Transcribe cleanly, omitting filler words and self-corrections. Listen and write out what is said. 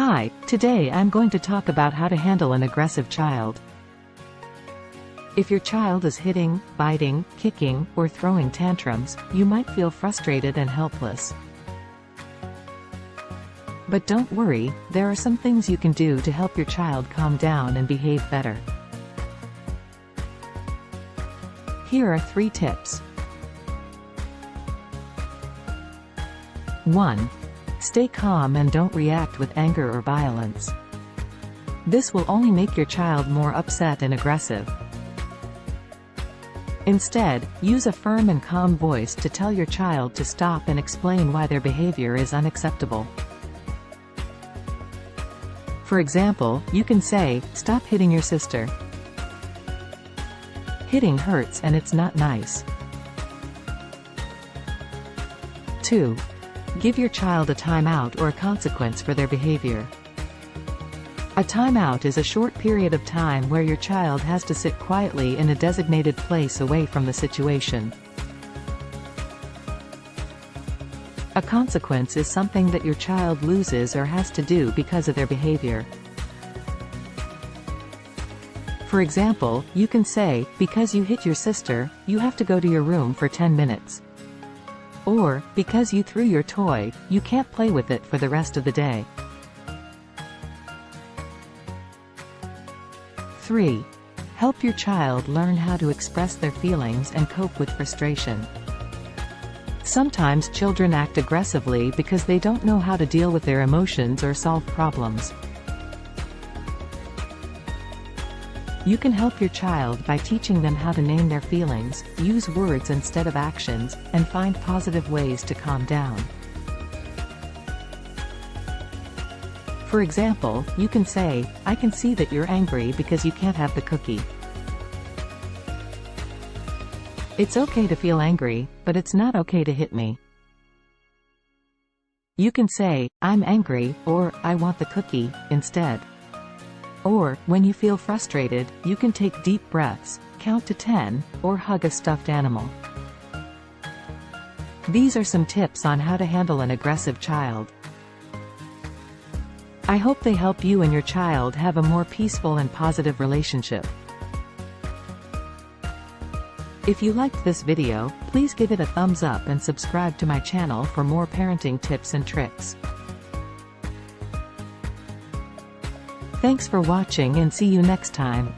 Hi, today I'm going to talk about how to handle an aggressive child. If your child is hitting, biting, kicking, or throwing tantrums, you might feel frustrated and helpless. But don't worry, there are some things you can do to help your child calm down and behave better. Here are 3 tips. 1. Stay calm and don't react with anger or violence. This will only make your child more upset and aggressive. Instead, use a firm and calm voice to tell your child to stop and explain why their behavior is unacceptable. For example, you can say, "Stop hitting your sister. Hitting hurts and it's not nice." 2. Give your child a timeout or a consequence for their behavior. A timeout is a short period of time where your child has to sit quietly in a designated place away from the situation. A consequence is something that your child loses or has to do because of their behavior. For example, you can say, "Because you hit your sister, you have to go to your room for 10 minutes. Or, "Because you threw your toy, you can't play with it for the rest of the day." 3. Help your child learn how to express their feelings and cope with frustration. Sometimes children act aggressively because they don't know how to deal with their emotions or solve problems. You can help your child by teaching them how to name their feelings, use words instead of actions, and find positive ways to calm down. For example, you can say, "I can see that you're angry because you can't have the cookie. It's okay to feel angry, but it's not okay to hit me." You can say, "I'm angry," or "I want the cookie," instead. Or, when you feel frustrated, you can take deep breaths, count to 10, or hug a stuffed animal. These are some tips on how to handle an aggressive child. I hope they help you and your child have a more peaceful and positive relationship. If you liked this video, please give it a thumbs up and subscribe to my channel for more parenting tips and tricks. Thanks for watching and see you next time.